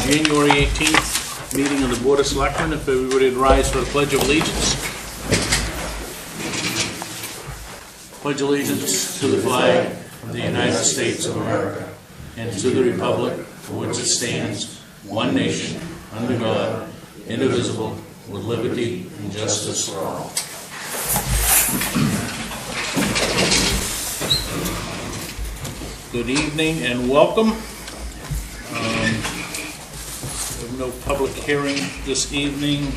January 18th meeting of the Board of Selectmen. If everybody would rise for the Pledge of Allegiance. Pledge allegiance to the flag of the United States of America and to the republic for which it stands, one nation, under God, indivisible, with liberty and justice for all. Good evening and welcome. We have no public hearing this evening.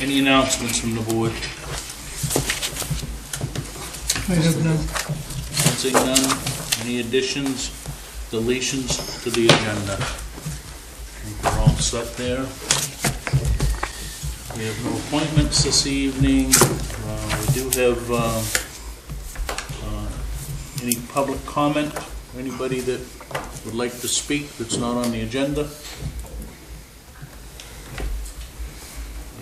Any announcements from the board? I have none. Seeing none. Any additions, deletions to the agenda? I think we're all set there. We have no appointments this evening. We do have any public comment? Anybody that would like to speak that's not on the agenda?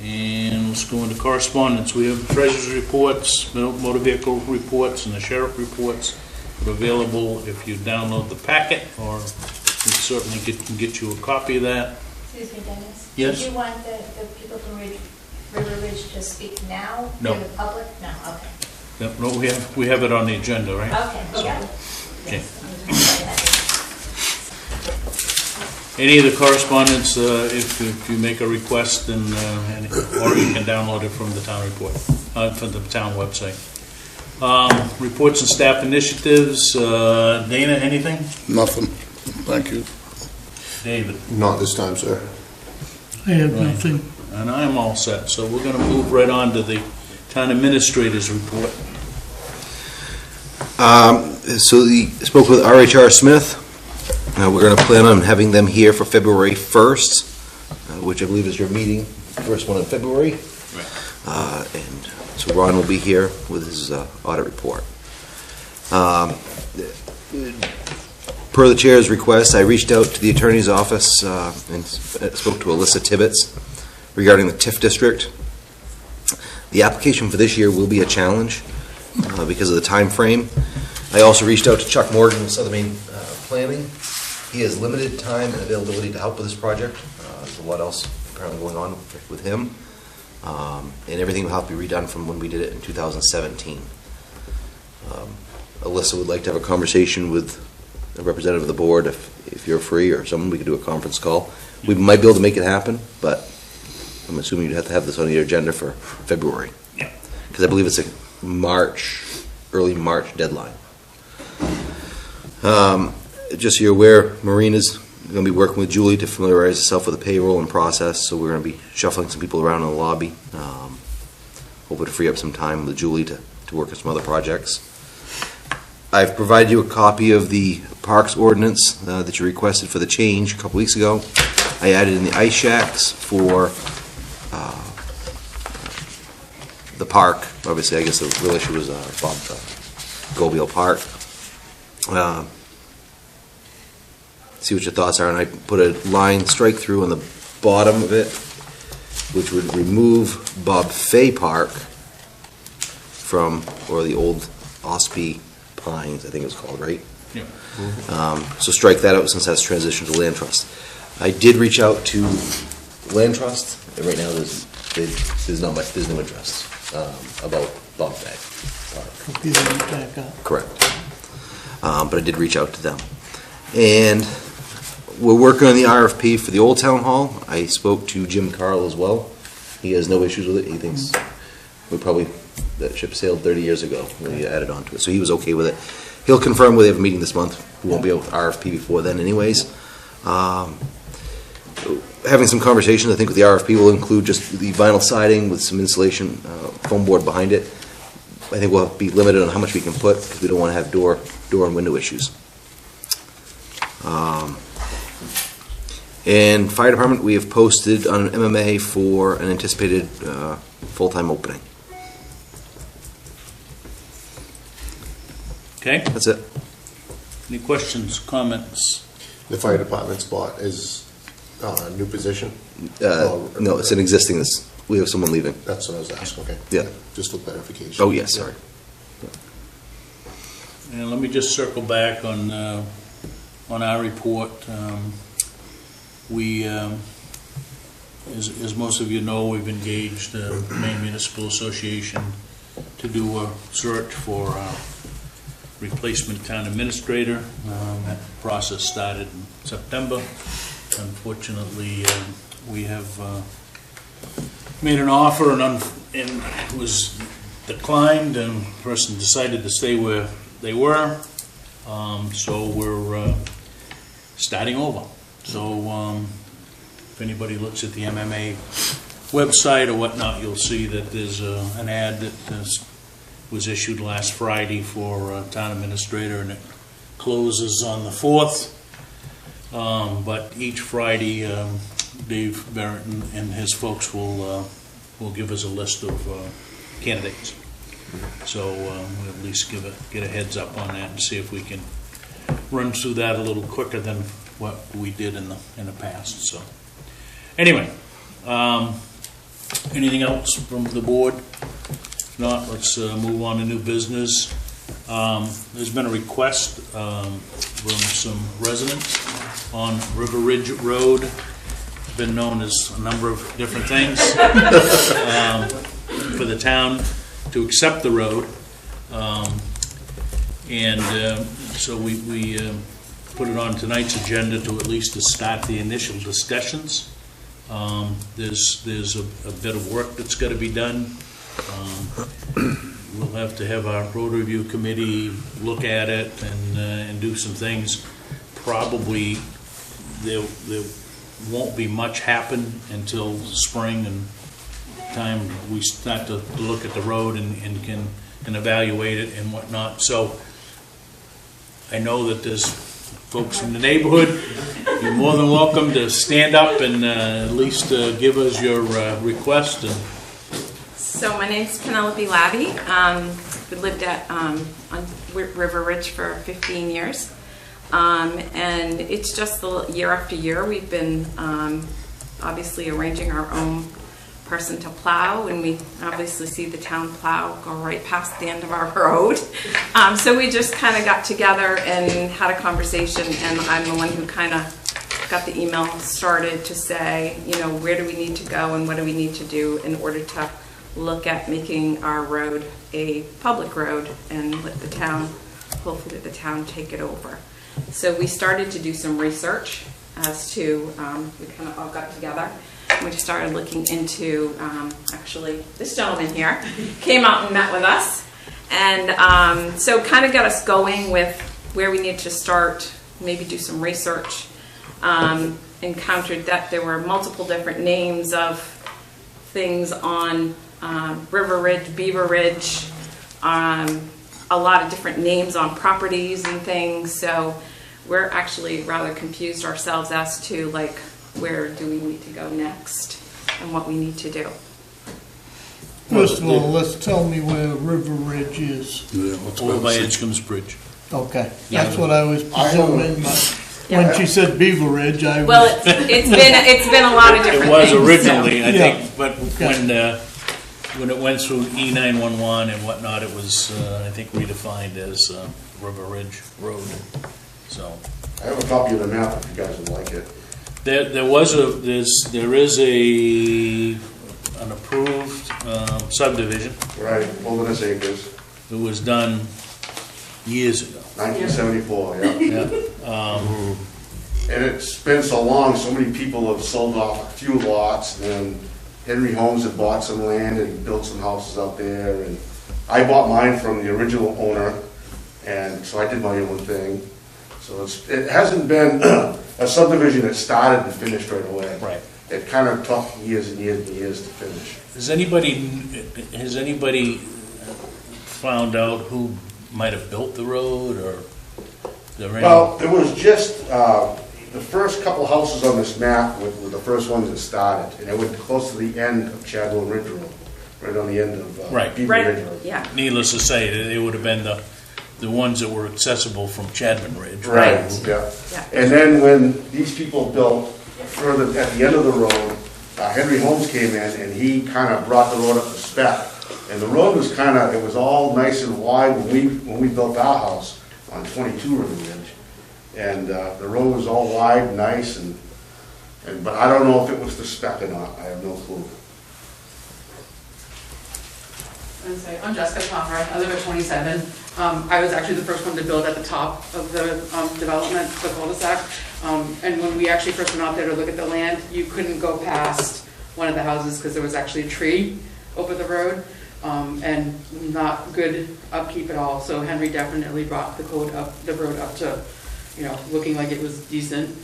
And let's go into correspondence. We have treasurer's reports, motor vehicle reports, and the sheriff reports that are available if you download the packet, or we certainly can get you a copy of that. Excuse me, Dennis. Yes? Do you want the people from River Ridge to speak now? No. To the public? No, okay. Yep, no, we have it on the agenda, right? Okay, yeah. Okay. Yes. Any of the correspondence, if you make a request, then or you can download it from the town report, from the town website. Reports and staff initiatives. Dana, anything? Nothing. Thank you. David? Not this time, sir. I have nothing. And I'm all set. So we're going to move right on to the town administrator's report. So we spoke with RHR Smith. We're going to plan on having them here for February 1st, which I believe is your meeting, first one in February. Right. And so Ron will be here with his audit report. Per the chair's request, I reached out to the attorney's office and spoke to Alyssa Tibbetts regarding the TIF district. The application for this year will be a challenge because of the time frame. I also reached out to Chuck Morgan with Southern Maine Planning. He has limited time and availability to help with this project. There's a lot else apparently going on with him. And everything will have to be redone from when we did it in 2017. Alyssa would like to have a conversation with a representative of the board if you're free, or someone. We could do a conference call. We might be able to make it happen, but I'm assuming you'd have to have this on your agenda for February. Yeah. Because I believe it's a early March deadline. Just so you're aware, Marina's going to be working with Julie to familiarize herself with the payroll and process, so we're going to be shuffling some people around in the lobby. Hoping to free up some time with Julie to work on some other projects. I've provided you a copy of the parks ordinance that you requested for the change a couple weeks ago. I added in the ice shacks for the park. Obviously, I guess the real issue was Bob Gobiel Park. See what your thoughts are, and I put a line strike through on the bottom of it, which would remove Bob Fay Park from, or the old Ospey Pines, I think it was called, right? Yeah. So strike that out since that's transitioned to Land Trust. I did reach out to Land Trust, and right now there's no interest about Bob Fay Park. Copy that back up. Correct. But I did reach out to them. And we're working on the RFP for the old town hall. I spoke to Jim Carl as well. He has no issues with it. He thinks that ship sailed 30 years ago when he added on to it. So he was okay with it. He'll confirm whether they have a meeting this month. We won't be able to RFP before then anyways. Having some conversations, I think, with the RFP will include just the vinyl siding with some insulation foam board behind it. I think we'll be limited on how much we can put because we don't want to have door and window issues. And fire department, we have posted on an MMA for an anticipated full-time opening. Okay. That's it. Any questions, comments? The fire department spot is a new position? No, it's an existing. We have someone leaving. That's what I was asking, okay. Yeah. Just for clarification. Oh, yes, sorry. And let me just circle back on our report. We, as most of you know, we've engaged the Maine Municipal Association to do a search for a replacement town administrator. That process started in September. Unfortunately, we have made an offer and it was declined, and the person decided to stay where they were. So we're starting over. So if anybody looks at the MMA website or whatnot, you'll see that there's an ad that was issued last Friday for town administrator, and it closes on the 4th. But each Friday, Dave Barrett and his folks will give us a list of candidates. So we'll at least get a heads up on that and see if we can run through that a little quicker than what we did in the past. So anyway, anything else from the board? If not, let's move on to new business. There's been a request from some residents on River Ridge Road, been known as a number of different things, for the town to accept the road. So we put it on tonight's agenda to at least to start the initial discussions. There's a bit of work that's got to be done. We'll have to have our road review committee look at it and do some things. Probably there won't be much happen until spring and time we start to look at the road and can evaluate it and whatnot. So I know that there's folks in the neighborhood. You're more than welcome to stand up and at least give us your request. So my name's Penelope Labby. We lived on River Ridge for 15 years. And it's just year after year we've been obviously arranging our own person to plow, and we obviously see the town plow go right past the end of our road. So we just kind of got together and had a conversation, and I'm the one who kind of got the email started to say, you know, where do we need to go and what do we need to do in order to look at making our road a public road and let the town, hopefully the town, take it over. So we started to do some research as to, we kind of all got together. We started looking into, actually, this gentleman here came out and met with us. And so kind of got us going with where we need to start, maybe do some research. Encountered that there were multiple different names of things on River Ridge, Beaver Ridge, a lot of different names on properties and things. So we're actually rather confused ourselves as to like, where do we need to go next and what we need to do. First of all, let's tell me where River Ridge is. Over by Edgecombe's Bridge. Okay, Yeah. that's what I was presuming, but when she said Beaver Ridge, I was... Well, it's been a lot of different It was things, originally, so. I Yeah. think, but when it went through E911 and whatnot, it was, I think, redefined as River Ridge Road. So I have a copy of the map if you guys would like it. there is an approved subdivision. Right, Wilderness Acres, It was done years ago. 1974, yeah. Yeah. And it's been so long, so many people have sold off a few lots, and then Henry Holmes had bought some land and built some houses out there, and I bought mine from the original owner, and so I did my own thing. So it hasn't been a subdivision that started and finished right away. Right. It kind of took years and years and years to finish. Has anybody found out who might have built the road, or there any? Well, it was just the first couple houses on this map were the first ones that started, and it went close to the end of Chadwell Ridge Road, right on the end of Right. Beaver Right, Ridge Road. yeah. Needless to say, they would have been the ones that were accessible from Chadman Ridge. Right, yeah. Yeah. And then when these people built further at the end of the road, Henry Holmes came in and he kind of brought the road up to spec. And the road was it was all nice and wide when we built our house on 22 River Ridge. And the road was all wide, nice, and But I don't know if it was the spec or not, I have no clue. I'm Jessica Palmer, I live at 27. I was actually the first one to build at the top of the development, the cul-de-sac. And when we actually first went out there to look at the land, you couldn't go past one of the houses because there was actually a tree over the road, and not good upkeep at all. So Henry definitely brought the road up to, looking like it was decent.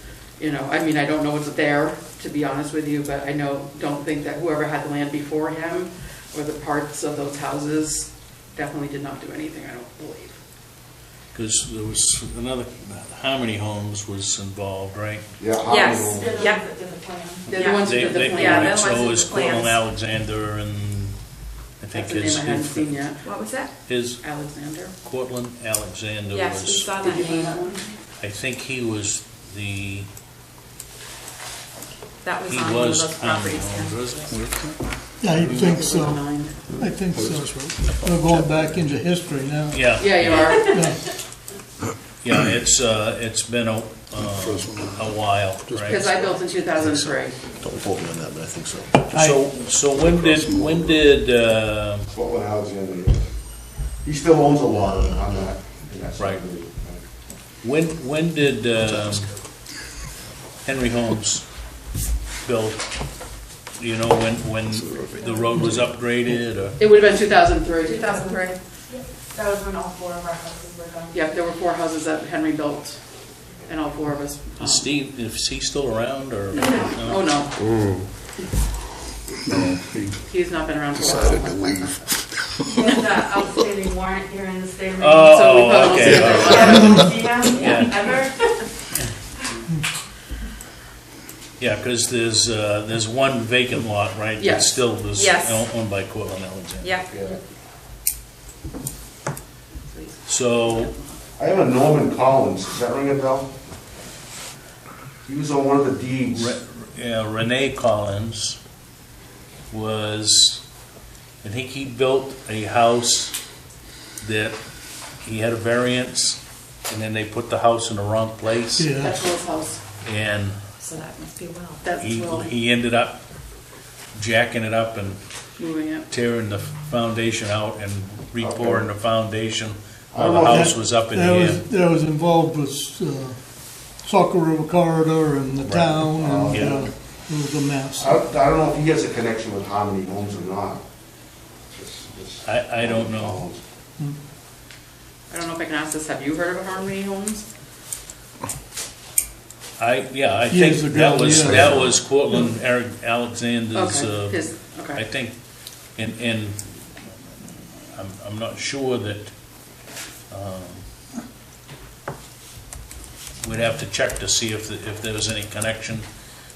I mean, I don't know what's there, to be honest with you, but I don't think that whoever had the land before him or the parts of those houses definitely did not do anything, I don't believe. Because there was another, Harmony Homes was involved, right? Yeah, Yes. They're the Yeah. ones that did the plan. They're the ones who did the plan. Yeah, they're the So ones it with was the plans. Cortland Alexander and I think That's a name I hadn't seen yet. What was that? his Alexander. Cortland Alexander Yes, we was, saw Did that you find name. that one? I think he was That was he on one of was those Harmony properties. Homes, Yeah. wasn't I think It so. was 9. I think so. We're going back into history now. he? Yeah. Yeah, you are. Yeah. Yeah, it's been a while, Because right? I built in 2003. Don't quote me on that, but I think so. So when did, Cortland Alexander, yes. He still owns a lot of it on that. in that Right. subdivision. when did Henry Holmes build? Do you know when the road was upgraded or? It would have been 2003. 2003. That was when all 4 of our houses were done. Yep, there were 4 houses that Henry built, and all 4 of us. Is he still around or? Oh, no. No, he He's not been around for a decided to while. leave. He has an outstanding warrant here in the state of Maine. Oh, So we probably won't see okay, him for a all while. Ever see him? Yeah. Ever? Yeah, because there's one vacant lot, right? that Yes. still is Yes. owned by Cortland Alexander. Yeah. Yeah. So, I have a Norman Collins, does that ring a bell? He was on one of the deeds. Renee Collins was, I think he built a house that he had a variance, and then they put the house in the wrong place. Yeah. That's Will's house. And So that must be well. That's Will he ended up jacking it up and moving it. tearing the foundation out and re-pouring the foundation I while don't the know, house was up in the air. That was involved with Saco River Corridor and the town, and Yeah. it was a mess. I don't know if he has a connection with Harmony Homes or not. I don't know. I don't know if I can ask this, have you heard of Harmony Homes? I Years think ago, yeah. that was Cortland Alexander's, Okay, I okay. think, and I'm not sure that, we'd have to check to see if there was any connection.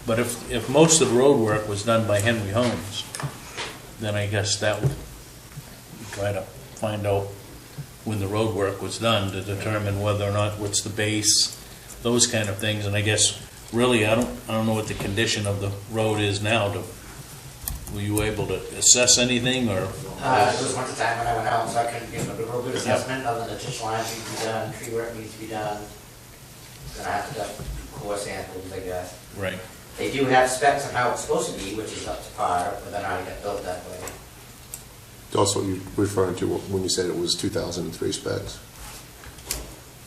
But if most of the road work was done by Henry Holmes, then I guess that would try to find out when the road work was done to determine whether or not, what's the base, those kind of things. And I guess, really, I don't know what the condition of the road is now. Were you able to assess anything, or? It was winter time when I went out, so I couldn't give a real good assessment, other than the ditch lines need to be done, tree work needs to be done. Then I have to do core samples, I guess. Right. They do have specs on how it's supposed to be, which is up to par, but they're not get built that way. That's what you're referring to when you said it was 2003 specs.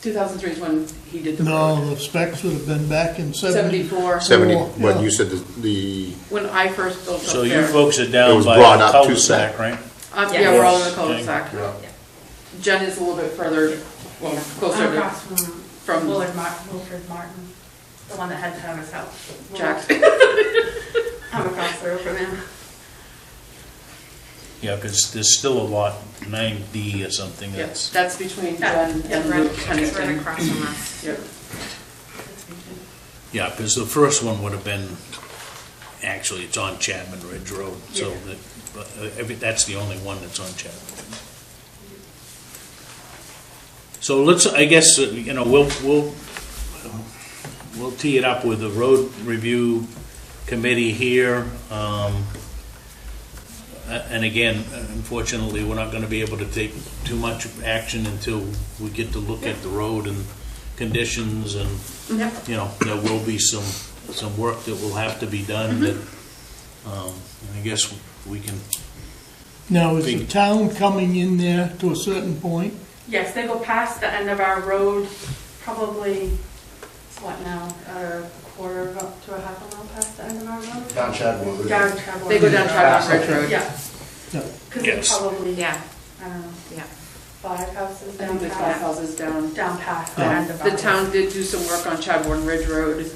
2003 is when he did the No, road. the specs would have been back in 70. 74, 70, yeah. but you said the, when I first built So up you there. folks are It down was by brought up the to cul-de-sac, spec. right? Yeah, we're all in the Yes. cul-de-sac. Yeah. Jen is a little bit further, well, closer I'm to across from- from Wilford Martin, the one that had to have his house. Jack. I'm across the road from him. Yeah, because there's still a lot, 9D or something Yes, that's, that's between Yeah, Jen yeah, and right. Luke It's Pennington. Right across from us. Yep. yeah, because the first one would have been, actually, it's on Chapman Ridge Road, so Yeah. that's the only one that's on Chapman Ridge. So let's, I guess, we'll tee it up with the road review committee here. And again, unfortunately, we're not going to be able to take too much action until we get to look at the road and conditions, and, Yep. there will be some some work that will have to be done that, and I guess we can, Now, is the town coming in there to a certain point? Yes, they go past the end of our road, probably, it's what now, a quarter to a half a mile past the end of our road? Down Chadwell. Down Chadwell. They go down Chadwell Ridge Road. Yeah. Yeah. Because Yes. it's probably, Yeah, I don't know, yeah. 5 houses I down think there's 5 past, houses down. down past the end of our The road. town did do some work on Chadbourne Ridge Road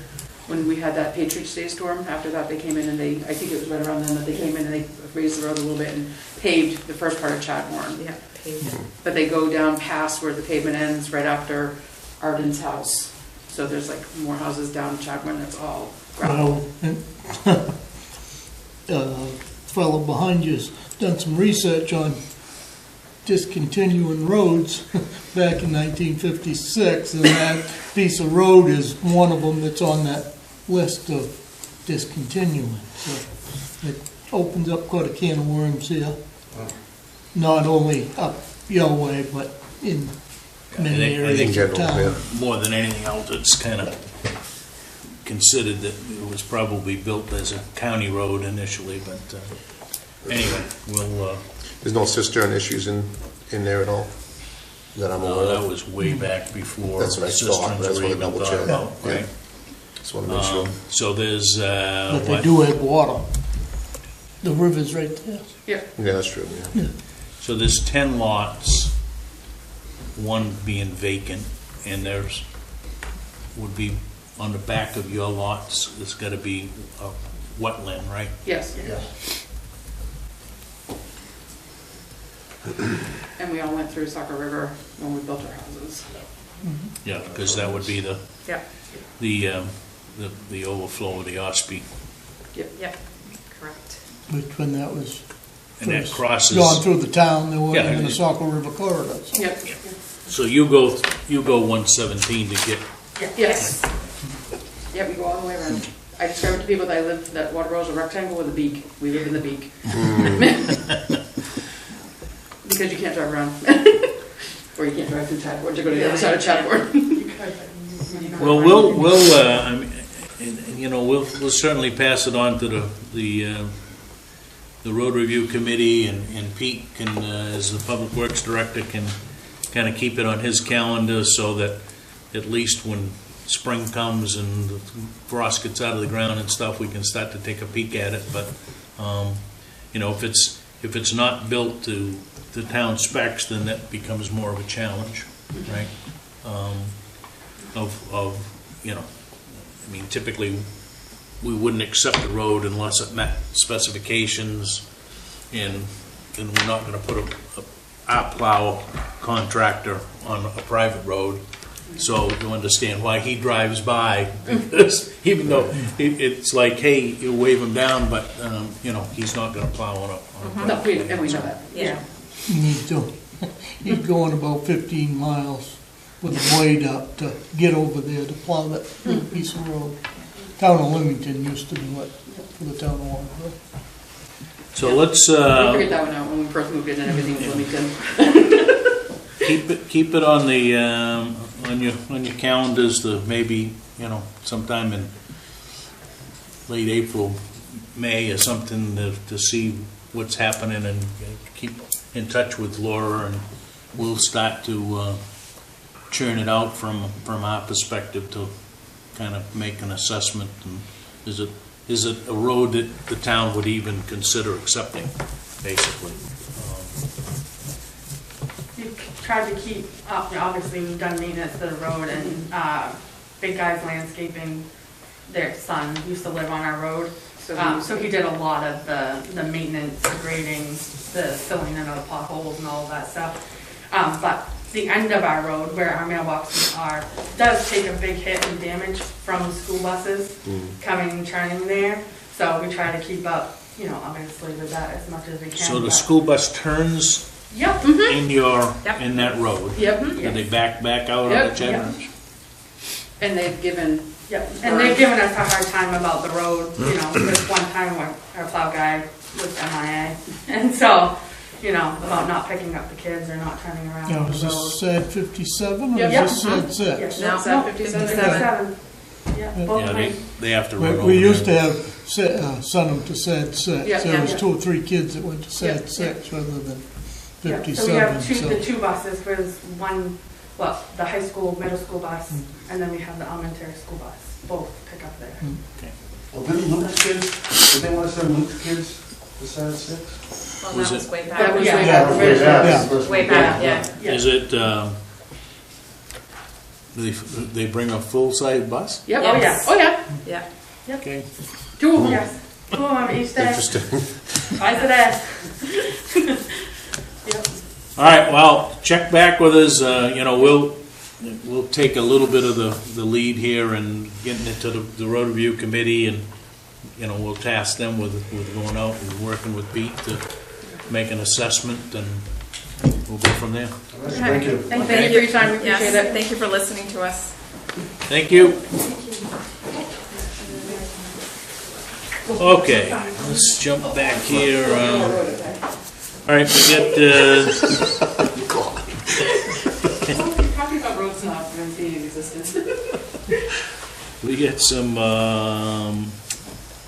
when we had that Patriots Day storm. After that, they came in and they, I think it was right around then that they came in and they raised the road a little bit and paved the first part of Chadbourne. Yeah, paved. But they go down past where the pavement ends, right after Arden's house. So there's like more houses down Chadbourne that's all gravel. Well, fellow behind you's done some research on discontinuing roads back in 1956, and that piece of road is one of them that's on that list of discontinuing. So it opens up quite a can of worms here, not only up your way, but in many I areas think of town. more than anything else, it's kind of considered that it was probably built as a county road initially, but anyway, we'll, There's no cistern issues in there at all that I'm aware that of? was way back before That's what I thought, cisterns that's were what I even double thought checked. about, Yeah. right? Just want to make sure. So there's, But they what, do have water. The river's right there. Yeah, that's true, yeah. so there's 10 lots, one being vacant, and there's, would be on the back of your lots, there's gotta be a wetland, right? Yes, and we all went through Saco River when we built our houses. Yeah, because that would be the, Yep, the overflow of the Ospey. yep, correct. Which when that was And that first crosses, gone through the town, there wasn't Yeah. even a Saco River corridor. So. Yep. so you go 117 to get, Yes. Yeah, we go all the way around. I describe it to people that Waterboro is a rectangle with a beak. We live in the beak. Because you can't drive around. Or you can't drive through Chadbourne to go to the other side of Chadbourne. well, I mean, and, you know, we'll certainly pass it on to the road review committee, and Pete can, as the public works director, can kind of keep it on his calendar so that at least when spring comes and the frost gets out of the ground and stuff, we can start to take a peek at it. But you know, if it's not built to the town specs, then that becomes more of a challenge, right? You know, I mean, typically we wouldn't accept the road unless it met specifications, and we're not going to put our plow contractor on a private road. So you understand why he drives by, because even though it's like, hey, you wave him down, but you know, he's not going to plow on a No, and we know that. Yeah. He's going about 15 miles with a blade up to get over there to plow that little piece of road. Town of Leamington used to do it for the town of Waterboro. So let's We figured that one out when we first moved in and everything was Leamington. keep it on the on your calendars to maybe, you know, sometime in late April, May or something to see what's happening, and keep in touch with Laura, and we'll start to churn it out from our perspective to kind of make an assessment. And is it a road that the town would even consider accepting, basically? We've tried to keep up, obviously, we've done maintenance to the road, and Big Guy's Landscaping, their son used to live on our road. So he did a lot of the maintenance, the grading, the filling in of the potholes and all of that stuff. But the end of our road, where our mailboxes are, does take a big hit and damage from school buses coming and turning there. So we try to keep up, you know, obviously with that as much as we can. So the but- school bus turns Yep. in that road? Yep. Do they back out Yep. on the Chadbourne? And they've given, Yep, and they've given us a hard time about the road, you know, there's one time when our plow guy was MIA, and so, you know, about not picking up the kids or not turning around Now, on is the road. this SAD 57 or Yep. is this SAD 6? Yeah, No, no, 57. 57. Yeah, both Yeah, times. they have to run over We used to there. have, send them to SAD 6. Yeah, There was yeah. 2 or 3 kids that went to SAD Yeah, 6 rather than Yeah, 57. so we have so- the two buses, there's one, well, the high school, middle school bus, and then we have the elementary school bus, both pick up there. Well, didn't Luke's kids, did they want to send Luke's kids to SAD 6? Well, Was that was it- way back. That was Yeah. way Yeah, back. way back. Yeah. Way back, yeah. Yeah. Is it, they bring a full-size bus? Yep, oh yeah, Yes. oh yeah, Yeah. Okay. 2 of them, yes, 2 of them each day, Interesting. twice a day. Yep. All right, well, check back with us, we'll take a little bit of the lead here and getting it to the road review committee, and, we'll task them with going out and working with Pete to make an assessment, and we'll go from there. Thank you. Thank you for your time, we appreciate Yes, it. thank you for listening to us. Thank you. Okay, let's jump back here. All right, we get, Talking about roads not being in existence. we get some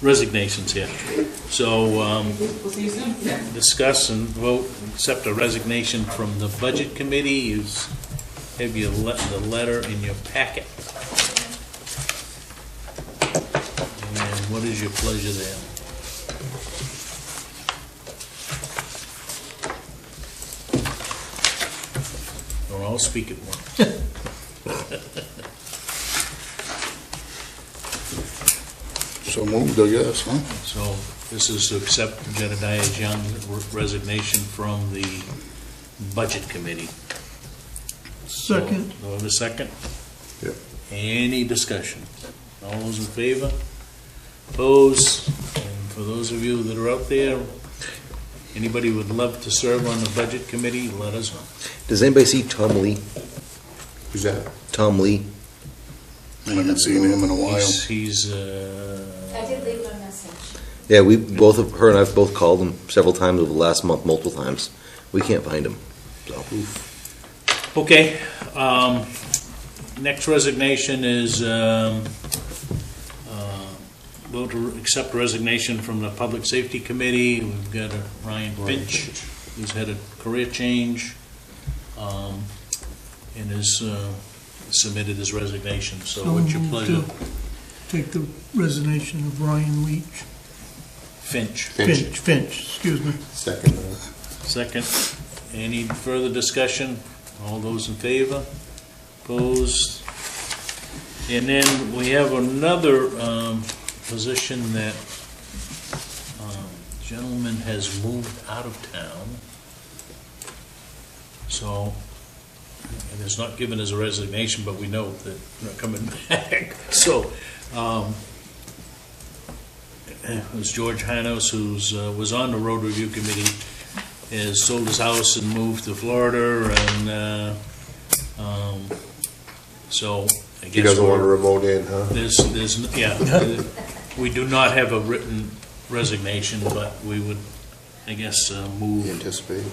resignations here. So, We'll see you soon. Yeah. discuss and vote, accept a resignation from the budget committee. You have the letter in your packet. And what is your pleasure there? Don't all speak at once. So moved, I guess, huh? So this is to accept Jedediah Young's resignation from the budget committee. Second. Do I have a second? Yep. Any discussion? All those in favor? Opposed? And for those of you that are out there, anybody would love to serve on the budget committee, let us know. Does anybody see Tom Lee? Who's that? Tom Lee? I haven't seen him in a while. He's I did leave a message. Yeah, her and I've both called him several times over the last month, multiple times. We can't find him, so. okay. Next resignation is vote to accept resignation from the Public Safety Committee. We've got Ryan Finch, who's had a career change, and has submitted his resignation. So what's your move pleasure? to Take the resignation of Ryan Leach. Finch. Finch, excuse me. Second. Second. Any further discussion? All those in favor? Opposed? And then we have another position that gentleman has moved out of town. So, and has not given his resignation, but we know that they're not coming back. So, it was George Hanos, who was on the road review committee, has sold his house and moved to Florida, and so I guess He doesn't want to remote in, huh? we do not have a written resignation, but we would, I guess, move Anticipate.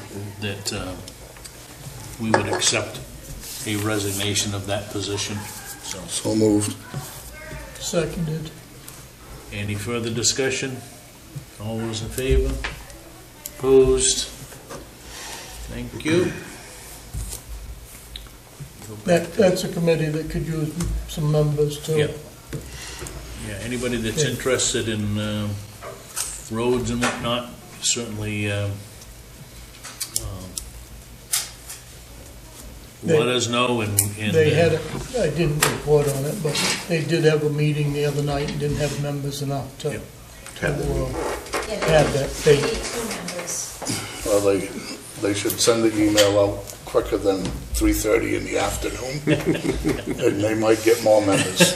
that we would accept a resignation of that position. So, So moved. Seconded. any further discussion? All those in favor? Opposed? Thank you. That's a committee that could use some members too. Yeah. Yeah, anybody that's interested in roads and whatnot, certainly let us know, and They had, I didn't report on it, but they did have a meeting the other night and didn't have members enough to Yep. have Yeah, that. they They, need 2 members. Well, they should send the email out quicker than 3:30 in the afternoon. And they might get more members,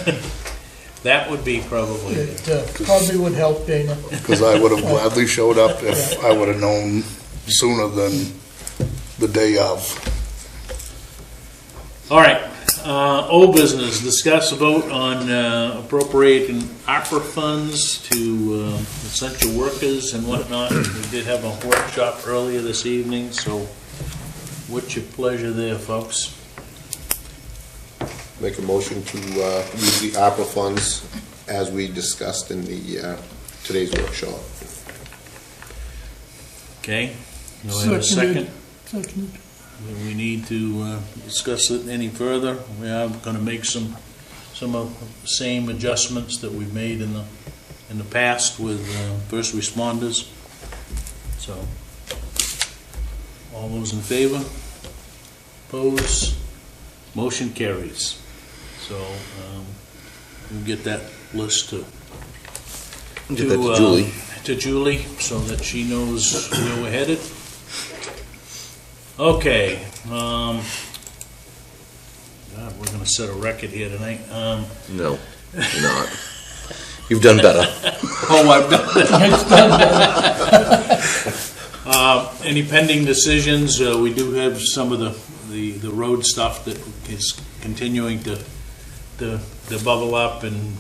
that would be probably, it probably would help, Dana. because I would have gladly showed up if I would have known sooner than the day of. all right. Old business, discuss a vote on appropriating ARPA funds to essential workers and whatnot. We did have a workshop earlier this evening, so what's your pleasure there, folks? Make a motion to use the ARPA funds as we discussed in the, today's workshop. Okay, do I have a second? Seconded. Do we need to discuss it any further? We are gonna make some of the same adjustments that we've made in the past with first responders. So, all those in favor? Opposed? Motion carries. So, we'll get that list to Get that to Julie. To Julie, so that she knows where we're headed. Okay, God, we're gonna set a record here tonight. No, you're not. You've done better. Oh, I've done. Any pending decisions? We do have some of the road stuff that is continuing to bubble up and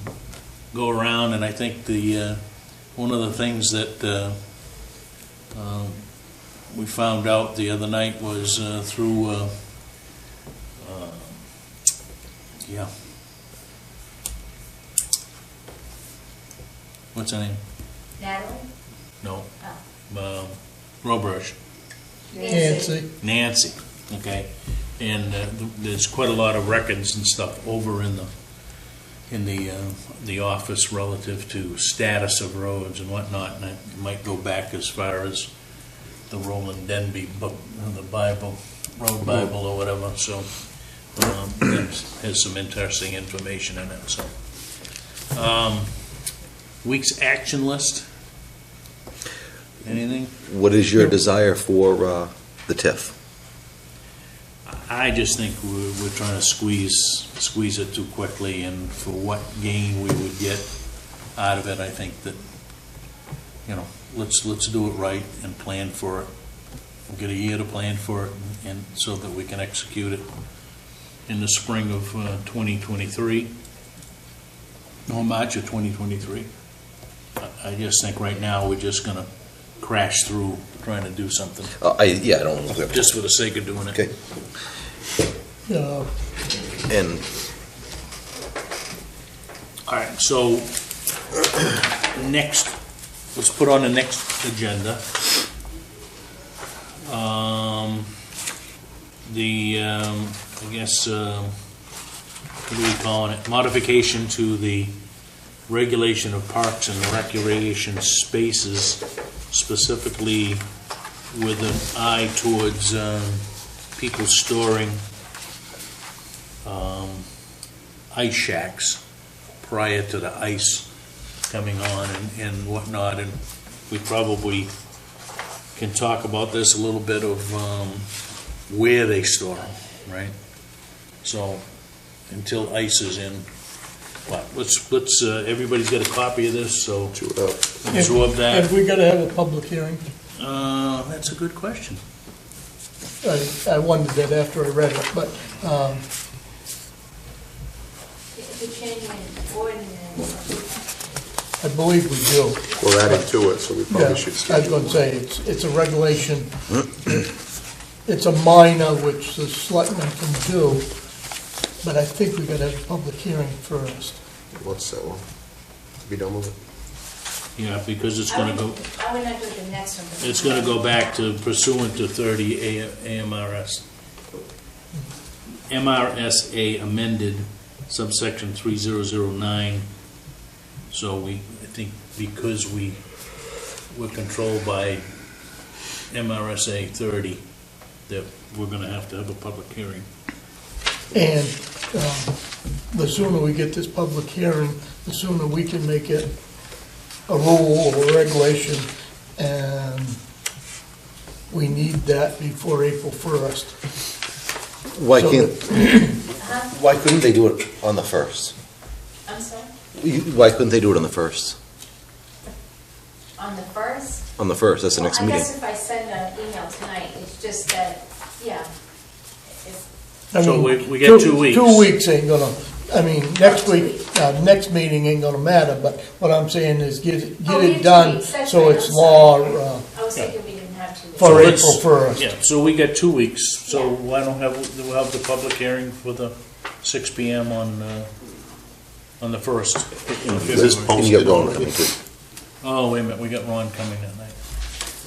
go around, and I think one of the things that we found out the other night was through what's her name? Natalie? No. Oh. Robrush. Nancy. Okay, and there's quite a lot of records and stuff over in the office relative to status of roads and whatnot, and it might go back as far as the Roland Denby book, the Bible, Road Bible or whatever. So it has some interesting information in it. So week's action list. Anything? What is your desire for the TIF? I just think we're trying to squeeze it too quickly, and for what gain we would get out of it, I think that, let's do it right and plan for it. We'll get a year to plan for it, and so that we can execute it in the spring of 2023, or March of 2023. I just think right now we're just going to crash through trying to do something, I don't know. just for the sake of doing it. Okay. And All right, so next, let's put on the next agenda. I guess, what are we calling it? Modification to the regulation of parks and recreation spaces, specifically with an eye towards people storing ice shacks prior to the ice coming on and whatnot. And we probably can talk about this a little bit of where they store them, right? So until ice is in, let's everybody's got a copy of this, so absorb that. Have we got to have a public hearing? That's a good question. I wondered that after I read it, but If you're changing an ordinance, I believe we do. We're adding to it, so we Yeah, probably should I was schedule. going to say, it's a regulation. It's a minor, which the selectmen can do, but I think we got to have a public hearing first. What's that one? Be done with it? Yeah, because it's I gonna would go, not do the next one. but- it's gonna go back to pursuant to 30 AMRS. MRSA amended subsection 3009. So I think because we're controlled by MRSA 30, that we're gonna have to have a public hearing. And the sooner we get this public hearing, the sooner we can make it a rule or a regulation, and we need that before April 1st. why So can't, Huh? why couldn't they do it on the 1st? I'm sorry, Why couldn't they do it on the 1st? on the first? On the 1st, that's the next I meeting. guess if I send an email tonight, it's just that, yeah. I So mean, we get 2 weeks. 2 weeks ain't gonna, I mean, next week, next meeting ain't gonna matter, but what I'm saying is get Oh, it we have 2 done, weeks, that's so right, it's I'm law, I was thinking we didn't have to. For So April let's- 1st. Yeah, so we got 2 weeks, so Yeah. why don't we'll have the public hearing for the 6 PM on on the 1st. Is this Can you get posted going? already? Oh, wait a minute, we got Ron coming that night.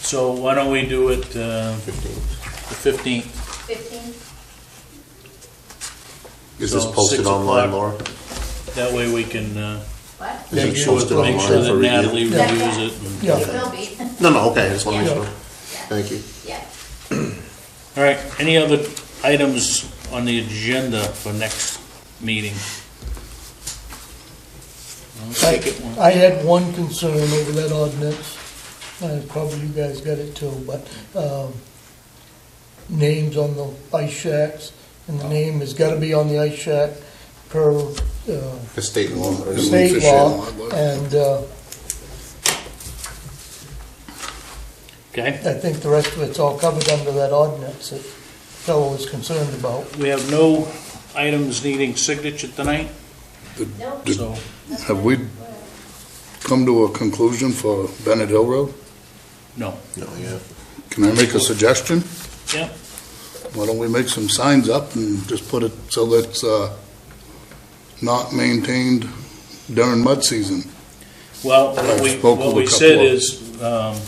So why don't we do it the 15th? 15? Is this So, posted 6 online, o'clock. Laura? That way we can What? Is make it sure posted that online for review? Natalie Yeah. reviews it. and- Yeah. It will be. No, okay, I just want to make Yeah. sure. Thank you. Yeah. All right, any other items on the agenda for next meeting? I'll take it one. I had one concern over that ordinance, probably you guys got it too, but, names on the ice shacks, and the name has gotta be on the ice shack per, The state law. state Fish law, and wildlife. and, Okay, I think the rest of it's all covered under that ordinance that fellow was concerned about. we have no items needing signature tonight, Nope. so Have we come to a conclusion for Bennett Hill Road? no. No, yeah. Can I make a suggestion? Yeah, Why don't we make some signs up and just put it so that it's not maintained during mud season? well, I've spoke what with we a said couple of- is,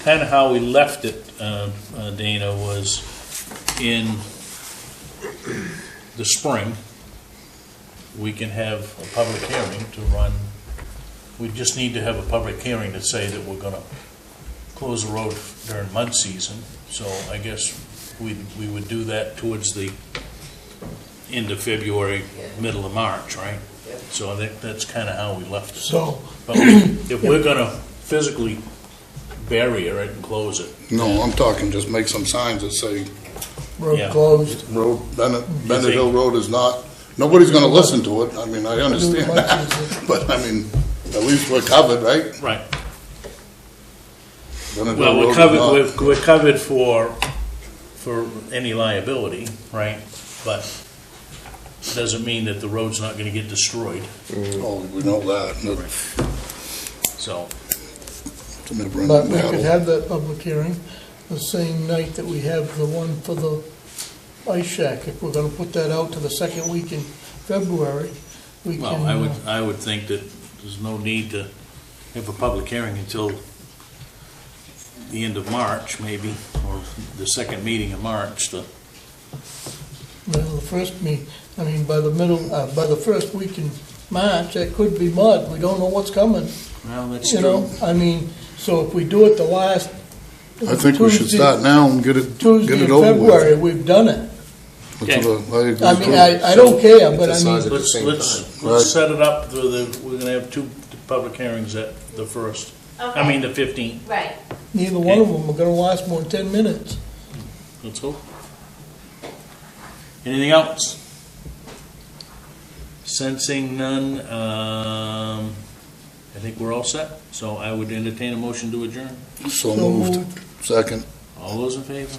kind of how we left it, Dana, was in the spring, we can have a public hearing to run, we just need to have a public hearing to say that we're gonna close the road during mud season, so I guess we would do that towards the end of February, middle of March, right? So I think that's kind of how we left it. So, But if we're gonna physically barrier it and close it, No, I'm talking just make some signs that say road Yeah. closed. Bennett think- Hill Road is not, nobody's gonna listen to it, I mean, I understand Mud that, season. but I mean, at least we're covered, right? right? Bennett Well, Hill we're Road is covered, not- we're covered for any liability, right? But doesn't mean that the road's not gonna get destroyed, Oh, we know that, so. it's a never-ending But we battle. could have that public hearing the same night that we have the one for the ice shack. If we're gonna put that out to the second week in February, we can. Well, I would think that there's no need to have a public hearing until the end of March, maybe, or the second meeting of March, to, Well, the first by the first week in March, that could be mud. We don't know what's coming, well, that's you know? true. I mean, so if we do it the last. I think we should Tuesday- start now and get it Tuesday in over February, with. we've done it. That's what I agree I mean, too. I don't care, but I Decide mean, at the Let's, same let's, time. let's Right. set it up, we're gonna have two public hearings at the first, I mean, the 15th. Right. neither one of them are gonna last more than 10 minutes. Let's hope. Anything else? Sensing none, I think we're all set, so I would entertain a motion to adjourn. So moved. Second. All those in favor?